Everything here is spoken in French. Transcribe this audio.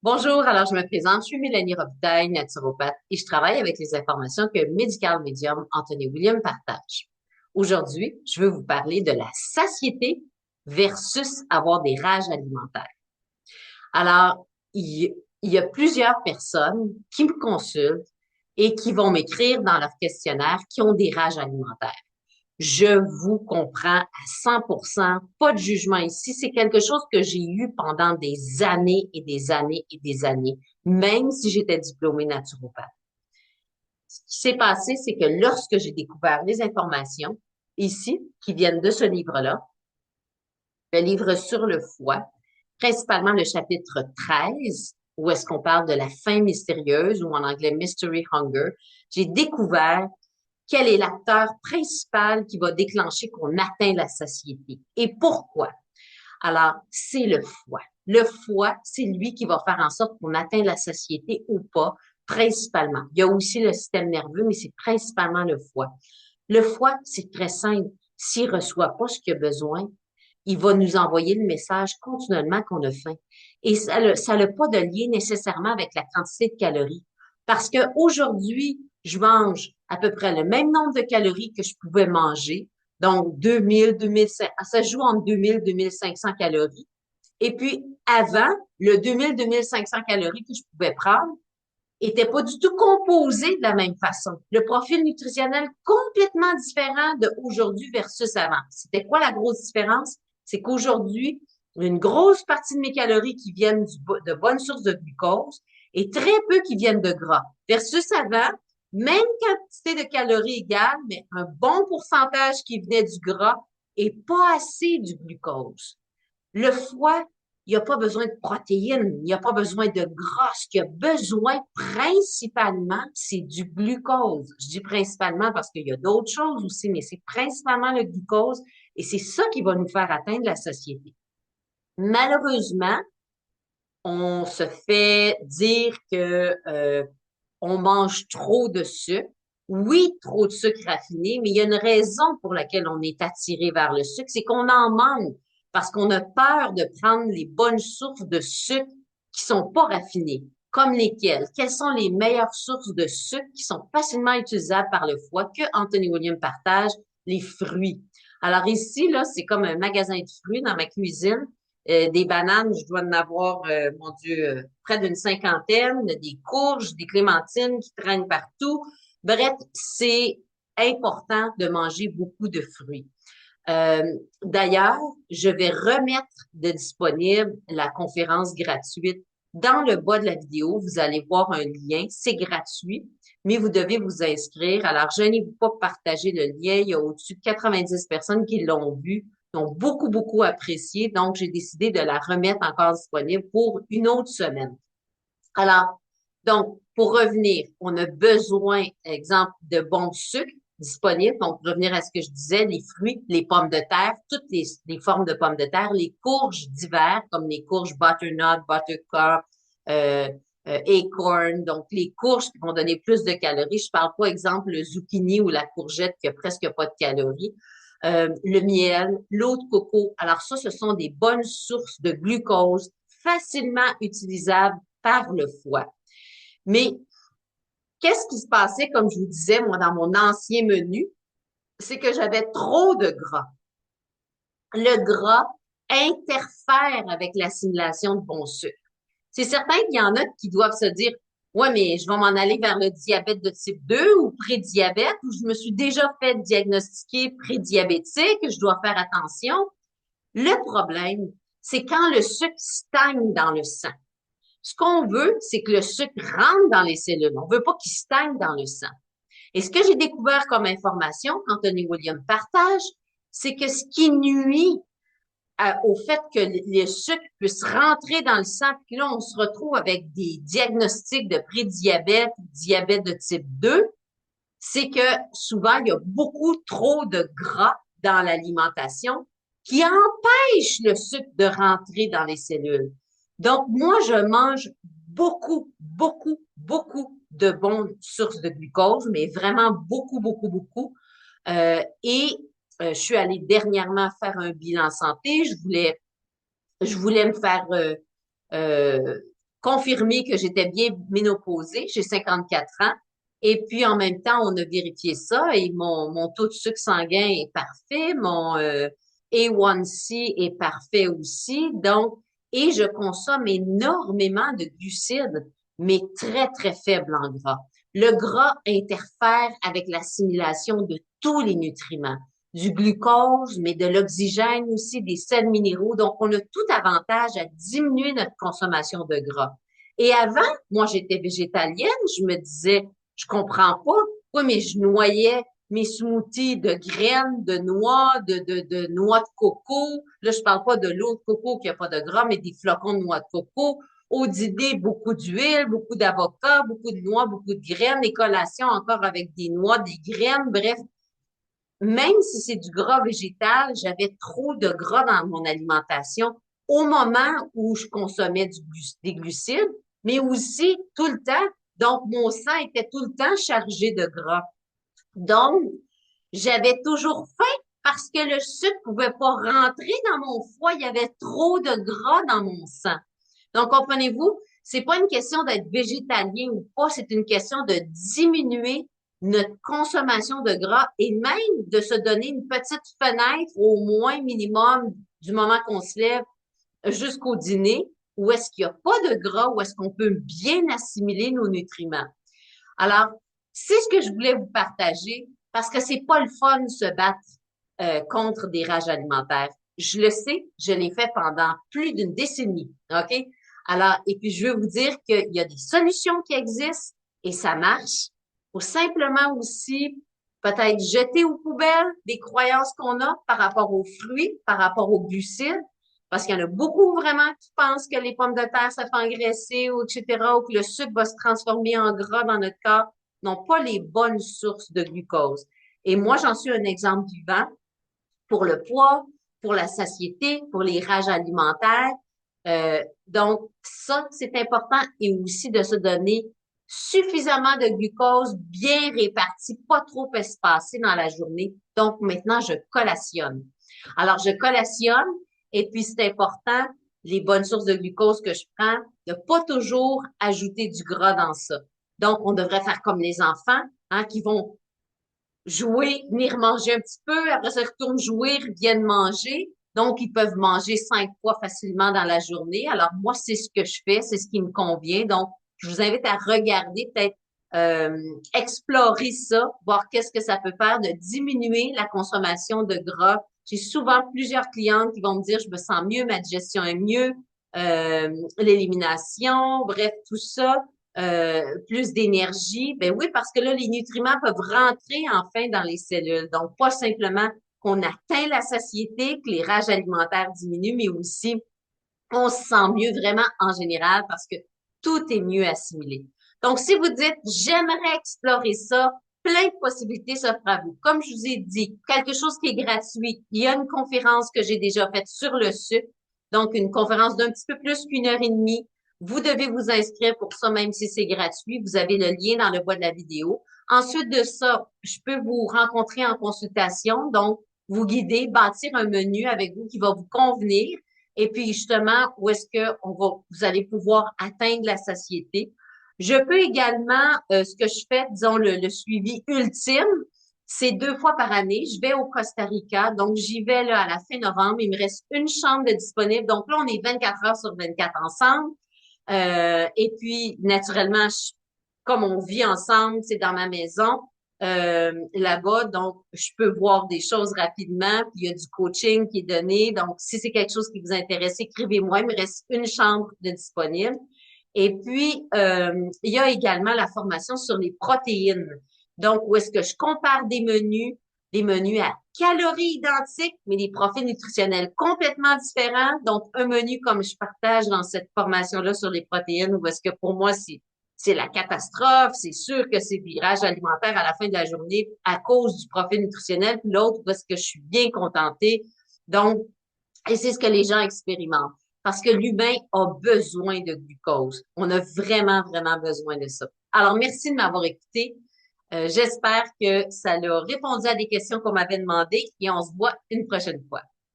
Bonjour, alors je me présente, je suis Mélanie Robitaille, naturopathe, et je travaille avec les informations que Medical Medium Anthony William partage. Aujourd'hui, je veux vous parler de la satiété versus avoir des rages alimentaires. Alors, il y a plusieurs personnes qui me consultent et qui vont m'écrire dans leur questionnaire qui ont des rages alimentaires. Je vous comprends à 100%, pas de jugement ici. C'est quelque chose que j'ai eu pendant des années et des années et des années, même si j'étais diplômée naturopathe. Ce qui s'est passé, c'est que lorsque j'ai découvert les informations ici, qui viennent de ce livre-là, le livre sur le foie, principalement le chapitre 13, où est-ce qu'on parle de la faim mystérieuse, ou en anglais Mystery Hunger, j'ai découvert quel est l'acteur principal qui va déclencher qu'on atteint la satiété et pourquoi. Alors, c'est le foie. Le foie, c'est lui qui va faire en sorte qu'on atteint la satiété ou pas, principalement. Il y a aussi le système nerveux, mais c'est principalement le foie. Le foie, c'est très simple. S'il reçoit pas ce qu'il a besoin, il va nous envoyer le message continuellement qu'on a faim. Et ça n'a pas de lien nécessairement avec la quantité de calories. Parce que aujourd'hui, je mange à peu près le même nombre de calories que je pouvais manger. Donc, 2000, 2500, ça joue entre 2000, 2500 calories. Et puis, avant, le 2000, 2500 calories que je pouvais prendre était pas du tout composé de la même façon. Le profil nutritionnel complètement différent de aujourd'hui versus avant. C'était quoi la grosse différence? C'est qu'aujourd'hui, une grosse partie de mes calories qui viennent de bonnes sources de glucose et très peu qui viennent de gras. Versus avant, même quantité de calories égales, mais un bon pourcentage qui venait du gras et pas assez du glucose. Le foie, il n'y a pas besoin de protéines, il n'y a pas besoin de gras. Ce qu'il a besoin principalement, c'est du glucose. Je dis principalement parce qu'il y a d'autres choses aussi, mais c'est principalement le glucose et c'est ça qui va nous faire atteindre la satiété. Malheureusement, on se fait dire que on mange trop de sucre. Oui, trop de sucre raffiné, mais il y a une raison pour laquelle on est attiré vers le sucre, c'est qu'on en manque parce qu'on a peur de prendre les bonnes sources de sucre qui sont pas raffinées. Comme lesquelles? Quelles sont les meilleures sources de sucre qui sont facilement utilisables par le foie que Anthony William partage? Les fruits. Alors ici, là, c'est comme un magasin de fruits dans ma cuisine. Des bananes, je dois en avoir, mon Dieu, près d'une cinquantaine, des courges, des clémentines qui traînent partout. Bref, c'est important de manger beaucoup de fruits. Euh, D'ailleurs, je vais remettre de disponible la conférence gratuite. Dans le bas de la vidéo, vous allez voir un lien. C'est gratuit, mais vous devez vous inscrire. Alors, gênez-vous pas de partager le lien. Il y a au-dessus de 90 personnes qui l'ont vu, qui ont beaucoup, beaucoup apprécié. Donc, j'ai décidé de la remettre encore disponible pour une autre semaine. Alors, donc, pour revenir, on a besoin, exemple, de bons sucres disponibles. Donc, pour revenir à ce que je disais, les fruits, les pommes de terre, toutes les formes de pommes de terre, les courges d'hiver, comme les courges butternut, buttercup, euh, acorn, donc les courges qui vont donner plus de calories. Je parle pas, exemple, le zucchini ou la courgette qui a presque pas de calories. Le miel, l'eau de coco. Alors ça, ce sont des bonnes sources de glucose facilement utilisables par le foie. Mais qu'est-ce qui se passait, comme je vous disais, moi, dans mon ancien menu, c'est que j'avais trop de gras. Le gras interfère avec l'assimilation de bons sucres. C'est certain qu'il y en a qui doivent se dire, ouais, mais je vais m'en aller vers le diabète de type 2 ou prédiabète, ou je me suis déjà fait diagnostiquer prédiabétique, je dois faire attention. Le problème, c'est quand le sucre stagne dans le sang. Ce qu'on veut, c'est que le sucre rentre dans les cellules. On veut pas qu'il stagne dans le sang. Et ce que j'ai découvert comme information qu'Anthony William partage, c'est que ce qui nuit au fait que le sucre puisse rentrer dans le sang, puis là, on se retrouve avec des diagnostics de prédiabète, diabète de type 2, c'est que souvent, il y a beaucoup trop de gras dans l'alimentation qui empêche le sucre de rentrer dans les cellules. Donc, moi, je mange beaucoup, beaucoup, beaucoup de bonnes sources de glucose, mais vraiment beaucoup, beaucoup, beaucoup. Et je suis allée dernièrement faire un bilan santé. Je voulais me faire confirmé que j'étais bien ménopausée, j'ai 54 ans. Et puis, en même temps, on a vérifié ça et mon taux de sucre sanguin est parfait, mon A1C est parfait aussi. Donc, et je consomme énormément de glucides, mais très, très faible en gras. Le gras interfère avec l'assimilation de tous les nutriments, du glucose, mais de l'oxygène aussi, des sels minéraux. Donc, on a tout avantage à diminuer notre consommation de gras. Et avant, moi, j'étais végétalienne, je me disais, je comprends pas, oui, mais je noyais mes smoothies de graines, de noix, de noix de coco. Là, je parle pas de l'eau de coco qui a pas de gras, mais des flocons de noix de coco. Au dîner, beaucoup d'huile, beaucoup d'avocat, beaucoup de noix, beaucoup de graines. Les collations encore avec des noix, des graines. Bref, même si c'est du gras végétal, j'avais trop de gras dans mon alimentation au moment où je consommais des glucides, mais aussi tout le temps. Donc, mon sang était tout le temps chargé de gras. Donc, j'avais toujours faim parce que le sucre pouvait pas rentrer dans mon foie. Il y avait trop de gras dans mon sang. Donc, comprenez-vous, c'est pas une question d'être végétalien ou pas, c'est une question de diminuer notre consommation de gras et même de se donner une petite fenêtre au moins minimum du moment qu'on se lève jusqu'au dîner où est-ce qu'il n'y a pas de gras, où est-ce qu'on peut bien assimiler nos nutriments. Alors, c'est ce que je voulais vous partager parce que c'est pas le fun de se battre contre des rages alimentaires. Je le sais, je l'ai fait pendant plus d'une décennie, OK? Alors, et puis je veux vous dire qu'il y a des solutions qui existent et ça marche. Faut simplement aussi peut-être jeter aux poubelles des croyances qu'on a par rapport aux fruits, par rapport aux glucides, parce qu'il y en a beaucoup vraiment qui pensent que les pommes de terre, ça fait engraisser, ou etc., ou que le sucre va se transformer en gras dans notre corps, n'ont pas les bonnes sources de glucose. Et moi, j'en suis un exemple vivant pour le poids, pour la satiété, pour les rages alimentaires. Donc, ça, c'est important et aussi de se donner suffisamment de glucose bien réparti, pas trop espacé dans la journée. Donc, maintenant, je collationne. Alors, je collationne et puis c'est important, les bonnes sources de glucose que je prends, de pas toujours ajouter du gras dans ça. Donc, on devrait faire comme les enfants, hein, qui vont jouer, venir manger un petit peu, après ça, ils retournent jouer, ils viennent manger. Donc, ils peuvent manger 5 fois facilement dans la journée. Alors, moi, c'est ce que je fais, c'est ce qui me convient. Donc, je vous invite à regarder, peut-être explorer ça, voir qu'est-ce que ça peut faire de diminuer la consommation de gras. J'ai souvent plusieurs clientes qui vont me dire, je me sens mieux, ma digestion est mieux, l'élimination, bref, tout ça plus d'énergie. Ben oui, parce que là, les nutriments peuvent rentrer enfin dans les cellules. Donc, pas simplement qu'on atteint la satiété, que les rages alimentaires diminuent, mais aussi on se sent mieux vraiment en général parce que tout est mieux assimilé. Donc, si vous dites, j'aimerais explorer ça, plein de possibilités s'offrent à vous. Comme je vous ai dit, quelque chose qui est gratuit. Il y a une conférence que j'ai déjà faite sur le sucre. Donc, une conférence d'un petit peu plus qu'une heure et demie. Vous devez vous inscrire pour ça, même si c'est gratuit. Vous avez le lien dans le bas de la vidéo. Ensuite de ça, je peux vous rencontrer en consultation. Donc, vous guider, bâtir un menu avec vous qui va vous convenir. Et puis justement, où est-ce que vous allez pouvoir atteindre la satiété. Je peux également, ce que je fais, disons, le suivi ultime, c'est 2 fois par année. Je vais au Costa Rica, donc j'y vais là à la fin novembre. Il me reste une chambre de disponible. Donc là, on est 24 heures sur 24 ensemble. Et puis, naturellement, comme on vit ensemble, c'est dans ma maison là-bas, donc je peux voir des choses rapidement, puis il y a du coaching qui est donné. Donc, si c'est quelque chose qui vous intéresse, écrivez-moi. Il me reste une chambre de disponible. Et puis, il y a également la formation sur les protéines. Donc, où est-ce que je compare des menus à calories identiques, mais des profils nutritionnels complètement différents. Donc, un menu comme je partage dans cette formation-là sur les protéines, où est-ce que pour moi, c'est la catastrophe, c'est sûr que c'est virage alimentaire à la fin de la journée à cause du profil nutritionnel, puis l'autre, où est-ce que je suis bien contentée. Donc, et c'est ce que les gens expérimentent. Parce que l'humain a besoin de glucose. On a vraiment, vraiment besoin de ça. Alors, merci de m'avoir écouté. J'espère que ça a répondu à des questions qu'on m'avait demandées et on se voit une prochaine fois.